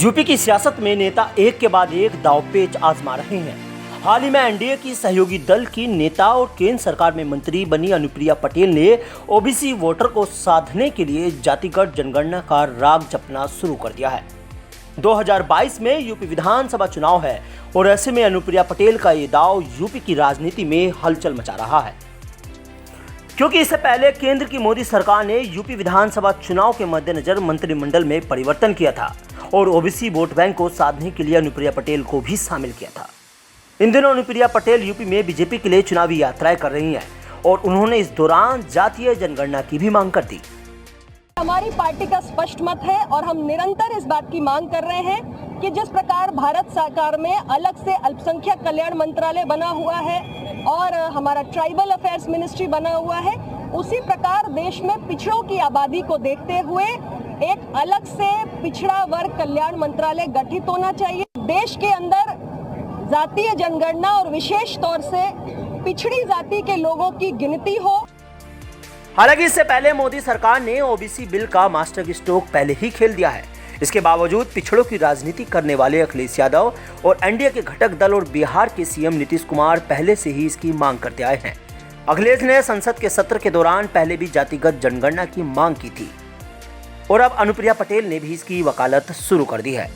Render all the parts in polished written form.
UP की सियासत में नेता एक के बाद एक दांवपेच आजमा रहे हैं। हाल ही में एनडीए की सहयोगी दल की नेता और केंद्र सरकार में मंत्री बनी अनुप्रिया पटेल ने ओबीसी वोटर को साधने के लिए जातिगत जनगणना का राग जपना शुरू कर दिया है। 2022 में यूपी विधानसभा चुनाव है और ऐसे में अनुप्रिया पटेल का ये दांव यूपी की राजनीति में हलचल मचा रहा है, क्योंकि इससे पहले केंद्र की मोदी सरकार ने यूपी विधानसभा चुनाव के मद्देनजर मंत्रिमंडल में परिवर्तन किया था और ओबीसी वोट बैंक को साधने के लिए अनुप्रिया पटेल को भी शामिल किया था। इन दिनों अनुप्रिया पटेल यूपी में बीजेपी के लिए चुनावी यात्राएं कर रही हैं और उन्होंने इस दौरान जातीय जनगणना की भी मांग कर दी। हमारी पार्टी का स्पष्ट मत है और हम निरंतर इस बात की मांग कर रहे हैं कि जिस प्रकार भारत सरकार में अलग से अल्पसंख्यक कल्याण मंत्रालय बना हुआ है और हमारा ट्राइबल अफेयर्स मिनिस्ट्री बना हुआ है, उसी प्रकार देश में पिछड़ों की आबादी को देखते हुए एक अलग से पिछड़ा वर्ग कल्याण मंत्रालय गठित होना चाहिए। देश के अंदर जातीय जनगणना और विशेष तौर से पिछड़ी जाति के लोगों की गिनती हो। हालांकि इससे पहले मोदी सरकार ने ओबीसी बिल का मास्टर स्ट्रोक पहले ही खेल दिया है। इसके बावजूद पिछड़ों की राजनीति करने वाले अखिलेश यादव और एनडीए के घटक दल और बिहार के सीएम नीतीश कुमार पहले से ही इसकी मांग करते आए हैं। अखिलेश ने संसद के सत्र के दौरान पहले भी जातिगत जनगणना की मांग की थी और अब अनुप्रिया पटेल ने भी इसकी वकालत शुरू कर दी है।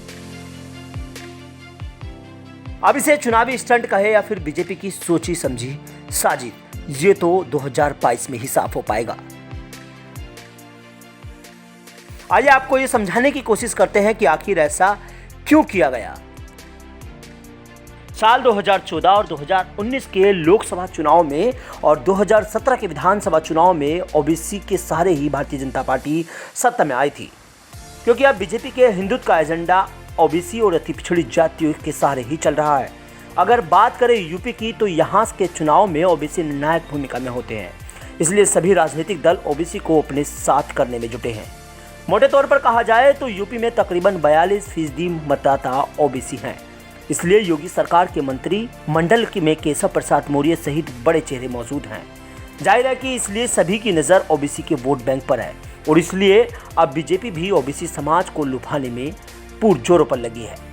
अब इसे चुनावी स्टंट कहे या फिर बीजेपी की सोची समझी साजिश, ये तो 2022 में ही साफ हो पाएगा। आइए आपको ये समझाने की कोशिश करते हैं कि आखिर ऐसा क्यों किया गया। साल 2014 और 2019 के लोकसभा चुनाव में और 2017 के विधानसभा चुनाव में ओबीसी के सहारे ही भारतीय जनता पार्टी सत्ता में आई थी, क्योंकि अब बीजेपी के हिंदुत्व का एजेंडा ओबीसी और अति पिछड़ी जातियों के सहारे ही चल रहा है। अगर बात करें यूपी की, तो यहाँ के चुनाव में ओबीसी निर्णायक भूमिका में होते हैं, इसलिए सभी राजनीतिक दल ओबीसी को अपने साथ करने में जुटे हैं। मोटे तौर पर कहा जाए तो यूपी में तकरीबन 42% मतदाता ओबीसी हैं। इसलिए योगी सरकार के मंत्री मंडल में केशव प्रसाद मौर्य सहित बड़े चेहरे मौजूद हैं। जाहिर है कि इसलिए सभी की नज़र ओबीसी के वोट बैंक पर है और इसलिए अब बीजेपी भी ओबीसी समाज को लुभाने में पुरजोरों पर लगी है।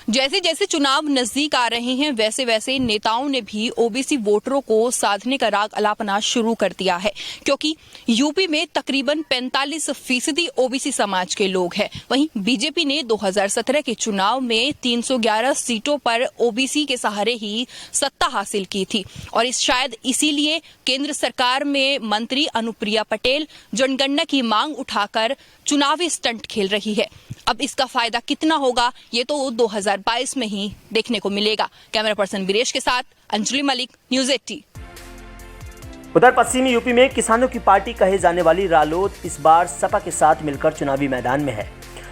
जैसे जैसे चुनाव नजदीक आ रहे हैं, वैसे वैसे नेताओं ने भी ओबीसी वोटरों को साधने का राग अलापना शुरू कर दिया है, क्योंकि यूपी में तकरीबन 45% ओबीसी समाज के लोग हैं। वहीं बीजेपी ने 2017 के चुनाव में 311 सीटों पर ओबीसी के सहारे ही सत्ता हासिल की थी और शायद इसीलिए केंद्र सरकार में मंत्री अनुप्रिया पटेल जनगणना की मांग उठाकर चुनावी स्टंट खेल रही है। अब इसका फायदा कितना होगा, ये तो 2022 में ही देखने को मिलेगा। कैमरा पर्सन वीरेश के साथ अंजलि मलिक, न्यूज़ 80। उधर पश्चिमी यूपी में किसानों की पार्टी कहे जाने वाली रालोद इस बार सपा के साथ मिलकर चुनावी मैदान में है,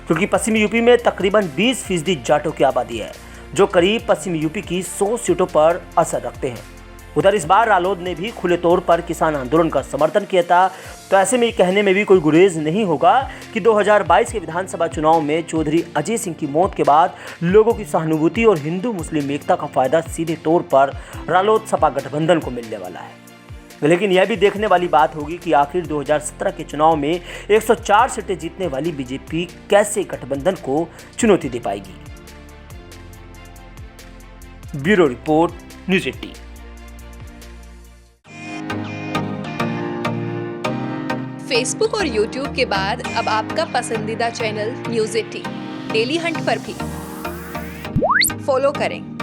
क्योंकि पश्चिमी यूपी में तकरीबन 20% जाटों की आबादी है, जो करीब पश्चिमी यूपी की 100 सीटों पर असर रखते हैं। उधर इस बार रालोद ने भी खुले तौर पर किसान आंदोलन का समर्थन किया था, तो ऐसे में कहने में भी कोई गुरेज नहीं होगा कि 2022 के विधानसभा चुनाव में चौधरी अजय सिंह की मौत के बाद लोगों की सहानुभूति और हिंदू मुस्लिम एकता का फायदा सीधे तौर पर रालोद सपा गठबंधन को मिलने वाला है। लेकिन यह भी देखने वाली बात होगी कि आखिर 2017 के चुनाव में 104 सीटें जीतने वाली बीजेपी कैसे गठबंधन को चुनौती दे पाएगी। Bureau report, news 80। फेसबुक और यूट्यूब के बाद अब आपका पसंदीदा चैनल न्यूज़ 80 डेली हंट पर भी फॉलो करें।